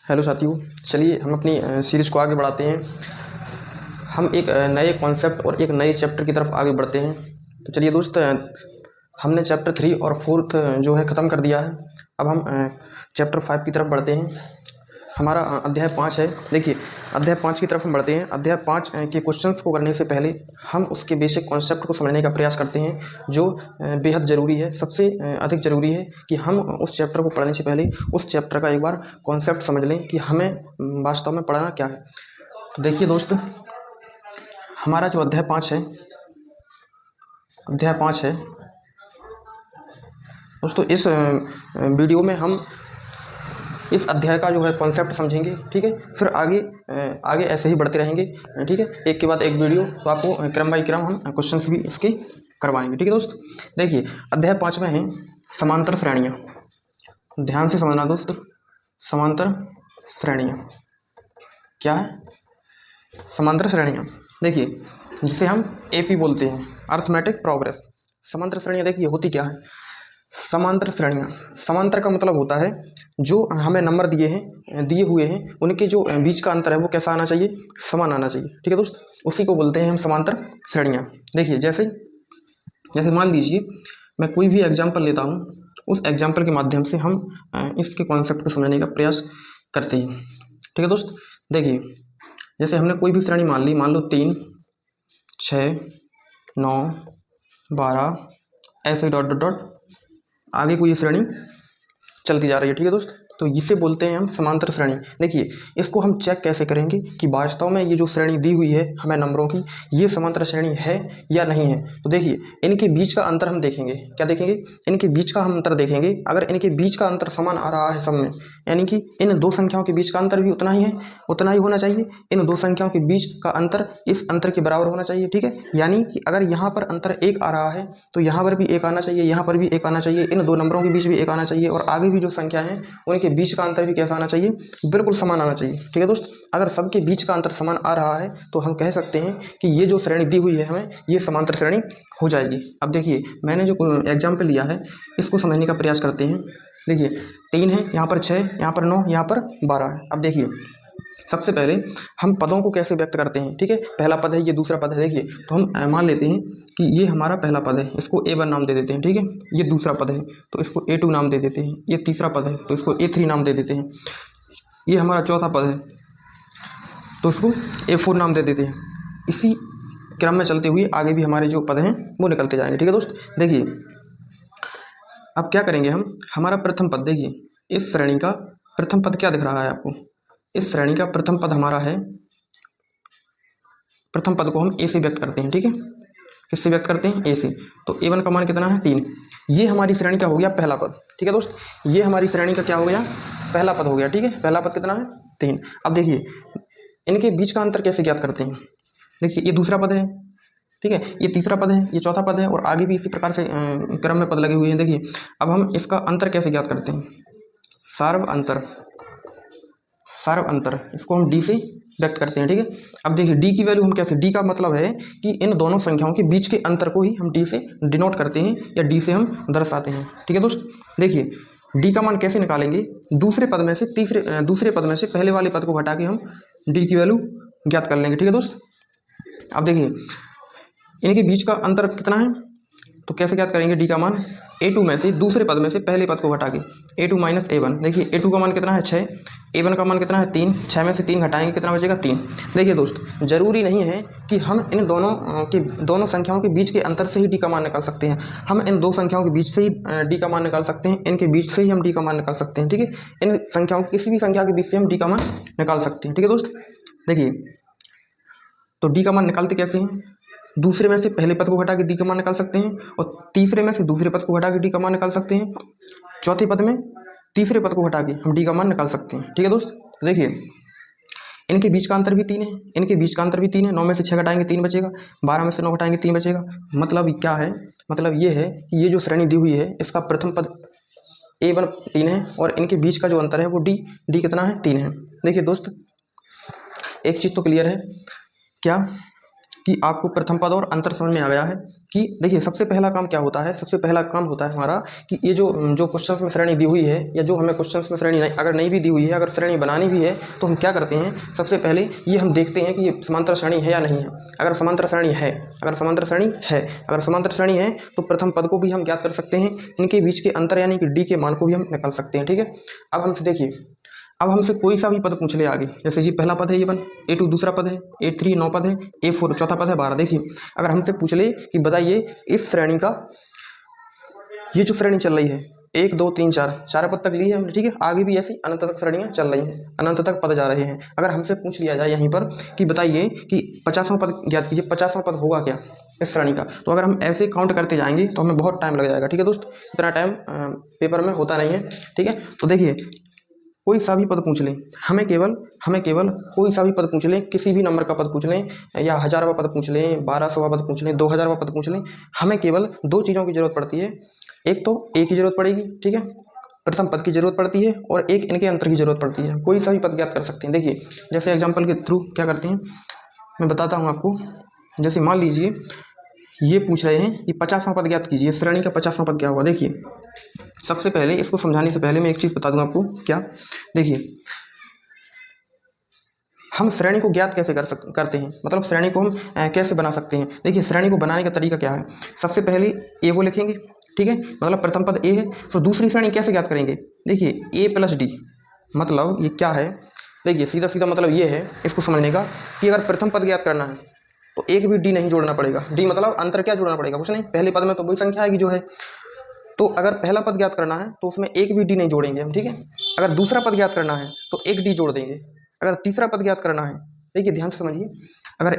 Hello साथियों, चलिए हम अपनी सीरीज़ को आगे बढ़ाते हैं। हम एक नए कॉन्सेप्ट और एक नए चैप्टर की तरफ आगे बढ़ते हैं। तो चलिए दोस्त, हमने चैप्टर 3 और 4 जो है ख़त्म कर दिया है। अब हम चैप्टर 5 की तरफ बढ़ते हैं। हमारा अध्याय 5 है। देखिए, अध्याय 5 की तरफ हम बढ़ते हैं। अध्याय 5 के क्वेश्चंस को करने से पहले हम उसके बेसिक कॉन्सेप्ट को समझने का प्रयास करते हैं, जो बेहद ज़रूरी है। सबसे अधिक ज़रूरी है कि हम उस चैप्टर को पढ़ने से पहले उस चैप्टर का एक बार कॉन्सेप्ट समझ लें कि हमें वास्तव में पढ़ना क्या है। तो देखिए दोस्त, हमारा जो अध्याय 5 है, दोस्तों इस वीडियो में हम इस अध्याय का जो है कॉन्सेप्ट समझेंगे, ठीक है। फिर आगे ऐसे ही बढ़ते रहेंगे, ठीक है। एक के बाद एक वीडियो, तो आपको क्रम बाई क्रम हम क्वेश्चंस भी इसके करवाएंगे, ठीक है दोस्त। देखिए, अध्याय 5 में है समांतर श्रेणियाँ। ध्यान से समझना दोस्त, समांतर श्रेणियाँ क्या है? समांतर श्रेणियाँ, देखिए, जिसे हम एपी बोलते हैं, अर्थमेटिक प्रोग्रेस। समांतर श्रेणियाँ देखिए होती क्या है। समांतर श्रेणियाँ, समांतर का मतलब होता है जो हमें नंबर दिए हुए हैं उनके जो बीच का अंतर है वो कैसा आना चाहिए, समान आना चाहिए, ठीक है दोस्त। उसी को बोलते हैं हम समांतर श्रेणियाँ। देखिए, जैसे मान लीजिए मैं कोई भी एग्जाम्पल लेता हूँ, उस एग्जाम्पल के माध्यम से हम इसके कॉन्सेप्ट को समझने का प्रयास करते हैं, ठीक है दोस्त। देखिए, जैसे हमने कोई भी श्रेणी मान लो 3, 6, 9, 12, ऐसे डॉट डॉट डॉट आगे कोई श्रेणी चलती जा रही है, ठीक है दोस्त। तो इसे बोलते हैं हम समांतर श्रेणी। देखिए, इसको हम चेक कैसे करेंगे कि वास्तव में ये जो श्रेणी दी हुई है हमें नंबरों की, ये समांतर श्रेणी है या नहीं है। तो देखिए, इनके बीच का अंतर हम देखेंगे। क्या देखेंगे? इनके बीच का हम अंतर देखेंगे। अगर इनके बीच का अंतर समान आ रहा है सब में, यानी कि इन दो संख्याओं के बीच का अंतर भी उतना ही है, उतना ही होना चाहिए। इन दो संख्याओं के बीच का अंतर इस अंतर के बराबर होना चाहिए, ठीक है। यानी कि अगर यहाँ पर अंतर 1 आ रहा है तो यहाँ पर भी 1 आना चाहिए, यहाँ पर भी 1 आना चाहिए, इन दो नंबरों के बीच भी 1 आना चाहिए, और आगे भी जो संख्या है उनके बीच का अंतर भी कैसा आना चाहिए, बिल्कुल समान आना चाहिए, ठीक है दोस्त। अगर सबके बीच का अंतर समान आ रहा है तो हम कह सकते हैं कि ये जो श्रेणी दी हुई है हमें, ये समांतर श्रेणी हो जाएगी। अब देखिए, मैंने जो एग्जाम्पल लिया है इसको समझने का प्रयास करते हैं। देखिए, 3 है, यहाँ पर 6, यहाँ पर 9, यहाँ पर 12 है। अब देखिए, सबसे पहले हम पदों को कैसे व्यक्त करते हैं, ठीक है। पहला पद है, ये दूसरा पद है। देखिए, तो हम मान लेते हैं कि ये हमारा पहला पद है, इसको A1 नाम दे देते हैं, ठीक है। ये दूसरा पद है तो इसको A2 नाम दे देते हैं। ये तीसरा पद है तो इसको A3 नाम दे देते हैं। ये हमारा चौथा पद है तो इसको A4 नाम दे देते हैं। इसी क्रम में चलते हुए आगे भी हमारे जो पद हैं वो निकलते जाएंगे, ठीक है दोस्त। देखिए, अब क्या करेंगे हम, हमारा प्रथम पद, देखिए इस श्रेणी का प्रथम पद क्या दिख रहा है आपको। इस श्रेणी का प्रथम पद हमारा है, प्रथम पद को हम A से व्यक्त करते हैं, ठीक है। किससे व्यक्त करते हैं? A से। तो A1 का मान कितना है? 3। ये हमारी श्रेणी का हो गया पहला पद, ठीक है दोस्त। ये हमारी श्रेणी का क्या हो गया? पहला पद हो गया, ठीक है। पहला पद कितना है? 3। अब देखिए, इनके बीच का अंतर कैसे ज्ञात करते हैं। देखिए, ये दूसरा पद है, ठीक है, ये तीसरा पद है, ये चौथा पद है, और आगे भी इसी प्रकार से क्रम में पद लगे हुए हैं। देखिए, अब हम इसका अंतर कैसे ज्ञात करते हैं? सार्व अंतर, इसको हम D से व्यक्त करते हैं, ठीक है। अब देखिए, D की वैल्यू हम कैसे, D का मतलब है कि इन दोनों संख्याओं के बीच के अंतर को ही हम D से डिनोट करते हैं या D से हम दर्शाते हैं, ठीक है दोस्त। देखिए, D का मान कैसे निकालेंगे? दूसरे पद में से पहले वाले पद को घटा के हम D की वैल्यू ज्ञात कर लेंगे, ठीक है दोस्त। अब देखिए, इनके बीच का अंतर कितना है तो कैसे ज्ञात करेंगे? D का मान A2 में से दूसरे पद में से पहले पद को घटा के A2 माइनस A1। देखिए, A2 का मान कितना है? 6। A1 का मान कितना है? 3। 6 में से 3 घटाएंगे, कितना बचेगा? 3। देखिए दोस्त, जरूरी नहीं है कि हम इन दोनों संख्याओं के बीच के अंतर से ही D का मान निकाल सकते हैं। हम इन दो संख्याओं के बीच से ही D का मान निकाल सकते हैं, इनके बीच से ही हम D का मान निकाल सकते हैं, ठीक है। इन संख्याओं किसी भी संख्या के बीच से हम D का मान निकाल सकते हैं, ठीक है दोस्त। देखिए, तो D का मान निकालते कैसे हैं? दूसरे में से पहले पद को घटा के D का मान निकाल सकते हैं, और तीसरे में से दूसरे पद को घटा के D का मान निकाल सकते हैं। चौथे पद में तीसरे पद को घटा के हम D का मान निकाल सकते हैं, ठीक है दोस्त। तो देखिए, इनके बीच का अंतर भी 3 है, 9 में से 6 घटाएंगे 3 बचेगा, 12 में से 9 घटाएंगे 3 बचेगा। मतलब क्या है? मतलब ये है कि ये जो श्रेणी दी हुई है इसका प्रथम पद A1 3 है, और इनके बीच का जो अंतर है वो D कितना है? 3 है। देखिए दोस्त, एक चीज़ तो क्लियर है, क्या कि आपको प्रथम पद और अंतर समझ में आ गया है कि देखिए सबसे पहला काम क्या होता है, सबसे पहला काम होता है हमारा कि ये जो क्वेश्चंस में श्रेणी दी हुई है या जो हमें क्वेश्चंस में श्रेणी अगर नहीं भी दी हुई है, अगर श्रेणी बनानी भी है तो हम क्या करते हैं, सबसे पहले ये हम देखते हैं कि ये समांतर श्रेणी है या नहीं है। अगर समांतर श्रेणी है, अगर समांतर श्रेणी है तो प्रथम पद को भी हम ज्ञात कर सकते हैं, इनके बीच के अंतर यानी कि डी के मान को भी हम निकाल सकते हैं। ठीक है, अब हमसे देखिए, अब हमसे कोई सा भी पद पूछ ले आगे, जैसे जी पहला पद है A1, A2 दूसरा पद है, A3 9 पद है, A4 चौथा पद है 12। देखिए अगर हमसे पूछ ले कि बताइए इस श्रेणी का, ये जो श्रेणी चल रही है 1 2 3 4 पद तक ली है हमने। ठीक है, आगे भी ऐसी अनंत तक श्रेणियाँ चल रही हैं, अनंत तक पद जा रहे हैं। अगर हमसे पूछ लिया जाए यहीं पर कि बताइए कि 50वां पद ज्ञात कीजिए, 50वां पद होगा क्या इस श्रेणी का, तो अगर हम ऐसे काउंट करते जाएंगे तो हमें बहुत टाइम लग जाएगा। ठीक है दोस्त, इतना टाइम पेपर में होता नहीं है। ठीक है, तो देखिए कोई सा भी पद पूछ लें, हमें केवल कोई सा भी पद पूछ लें, किसी भी नंबर का पद पूछ लें, या 1000वां पद पूछ लें, 1200वां पद पूछ लें, 2000वां पद पूछ लें, हमें केवल दो चीज़ों की जरूरत पड़ती है। एक तो ए की जरूरत पड़ेगी, ठीक है, प्रथम पद की जरूरत पड़ती है, और एक इनके अंतर की जरूरत पड़ती है। कोई सा भी पद ज्ञात कर सकते हैं। देखिए जैसे एग्जाम्पल के थ्रू क्या करते हैं मैं बताता हूँ आपको। जैसे मान लीजिए ये पूछ रहे हैं कि 50वां पद ज्ञात कीजिए, श्रेणी का 50वां पद क्या हुआ। देखिए सबसे पहले इसको समझाने से पहले मैं एक चीज़ बता दूं आपको। क्या, देखिए हम श्रेणी को ज्ञात कैसे करते हैं, मतलब श्रेणी को हम कैसे बना सकते हैं। देखिए श्रेणी को बनाने का तरीका क्या है, सबसे पहले ए को लिखेंगे। ठीक है, मतलब प्रथम पद ए है, तो दूसरी श्रेणी कैसे ज्ञात करेंगे। देखिए ए प्लस डी, मतलब ये क्या है, देखिए सीधा सीधा मतलब ये है इसको समझने का कि अगर प्रथम पद ज्ञात करना है तो एक भी डी नहीं जोड़ना पड़ेगा। डी मतलब अंतर क्या जोड़ना पड़ेगा, कुछ नहीं, पहले पद में तो वही संख्या आएगी जो है। तो अगर पहला पद ज्ञात करना है तो उसमें एक भी डी नहीं जोड़ेंगे हम। ठीक है, अगर दूसरा पद ज्ञात करना है तो एक डी जोड़ देंगे। अगर तीसरा पद ज्ञात करना है, देखिए ध्यान से समझिए, अगर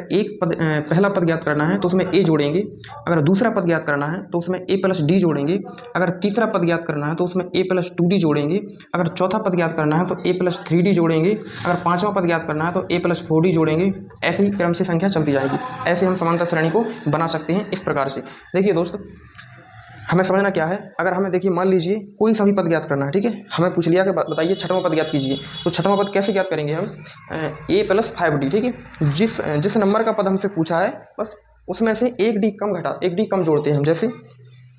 पहला पद ज्ञात करना है तो उसमें ए जोड़ेंगे। अगर दूसरा पद ज्ञात करना है तो उसमें ए प्लस डी जोड़ेंगे। अगर तीसरा पद ज्ञात करना है तो उसमें ए प्लस 2d जोड़ेंगे। अगर चौथा पद ज्ञात करना है तो ए प्लस 3d जोड़ेंगे। अगर पांचवा पद ज्ञात करना है तो ए प्लस 4d जोड़ेंगे। ऐसे ही क्रम से संख्या चलती जाएगी। ऐसे हम समांतर श्रेणी को बना सकते हैं इस प्रकार से। देखिए दोस्त, हमें समझना क्या है, अगर हमें देखिए मान लीजिए कोई सा भी पद ज्ञात करना है। ठीक है, हमें पूछ लिया कि बताइए छठवां पद ज्ञात कीजिए, तो छठवां पद कैसे ज्ञात करेंगे हम, ए प्लस 5d। ठीक है, जिस नंबर का पद हमसे पूछा है बस उसमें से एक डी कम जोड़ते हैं हम। जैसे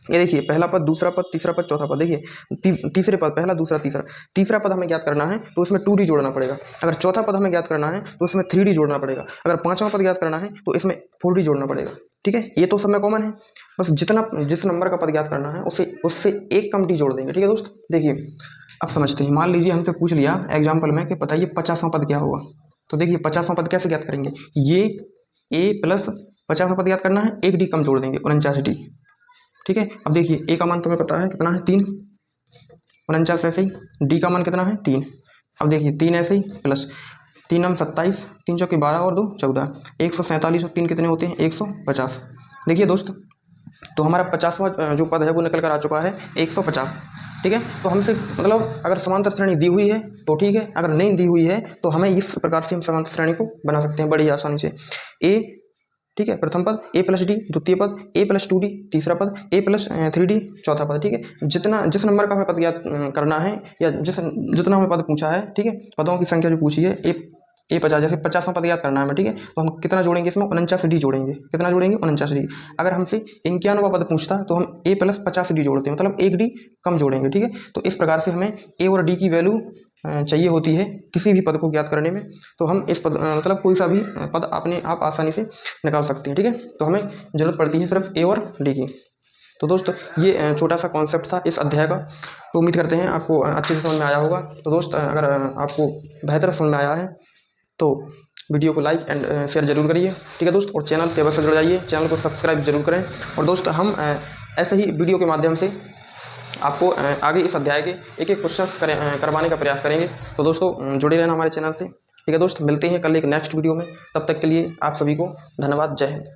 ये देखिए पहला पद, दूसरा पद, तीसरा पद, चौथा पद। देखिए तीसरे पद, पहला दूसरा तीसरा पद हमें ज्ञात करना है तो उसमें 2d जोड़ना पड़ेगा। अगर चौथा पद हमें ज्ञात करना है तो उसमें 3d जोड़ना पड़ेगा। अगर पांचवा पद ज्ञात करना है तो इसमें 4d जोड़ना पड़ेगा। ठीक है, ये तो सब में कॉमन है, बस जिस नंबर का पद ज्ञात करना है उससे एक कम डी जोड़ देंगे। ठीक है दोस्त, देखिए अब समझते हैं। मान लीजिए हमसे पूछ लिया एग्जाम्पल में कि बताइए 50वां पद क्या होगा, तो देखिए 50वां पद कैसे ज्ञात करेंगे। ये ए प्लस 50वां पद ज्ञात करना है, एक डी कम जोड़ देंगे, 49d। ठीक है, अब देखिए ए का मान तुम्हें पता है कितना है, 3, 49 ऐसे ही। डी का मान कितना है, 3। अब देखिए 3 ऐसे ही प्लस 3 हम 27, 3 चौके 12 और 2 14, 147 और 3 कितने होते हैं, 150। देखिए दोस्त, तो हमारा 50वां जो पद है वो निकल कर आ चुका है 150। ठीक है, तो हमसे मतलब अगर समांतर श्रेणी दी हुई है तो ठीक है, अगर नहीं दी हुई है तो हमें इस प्रकार से हम समांतर श्रेणी को बना सकते हैं बड़ी आसानी से। ए, ठीक है, प्रथम पद ए प्लस डी, द्वितीय पद ए प्लस 2d, तीसरा पद ए प्लस 3d, चौथा पद। ठीक है, जिस नंबर का हमें पद ज्ञात करना है या जितना हमें पद पूछा है, ठीक है, पदों की संख्या जो पूछी है ए 50, जैसे 50वां पद ज्ञात करना है हमें। ठीक है, तो हम कितना जोड़ेंगे इसमें, 49d जोड़ेंगे। कितना जोड़ेंगे, 49d। अगर हमसे 51वां पद पूछता तो हम ए प्लस 50d जोड़ते हैं, मतलब एक डी कम जोड़ेंगे। ठीक है, तो इस प्रकार से हमें ए और डी की वैल्यू चाहिए होती है किसी भी पद को ज्ञात करने में। तो हम इस पद मतलब कोई सा भी पद अपने आप आसानी से निकाल सकते हैं। ठीक है, तो हमें जरूरत पड़ती है सिर्फ ए और डी की। तो दोस्त ये छोटा सा कॉन्सेप्ट था इस अध्याय का, तो उम्मीद करते हैं आपको अच्छे से समझ में आया होगा। तो दोस्त अगर आपको बेहतर समझ में आया है तो वीडियो को लाइक एंड शेयर जरूर करिए। ठीक है दोस्त, और चैनल से अवश्य जुड़ जाइए, चैनल को सब्सक्राइब जरूर करें। और दोस्त हम ऐसे ही वीडियो के माध्यम से आपको आगे इस अध्याय के एक एक क्वेश्चन करवाने का प्रयास करेंगे। तो दोस्तों जुड़े रहना हमारे चैनल से। ठीक है दोस्त, मिलते हैं कल एक नेक्स्ट वीडियो में। तब तक के लिए आप सभी को धन्यवाद। जय हिंद।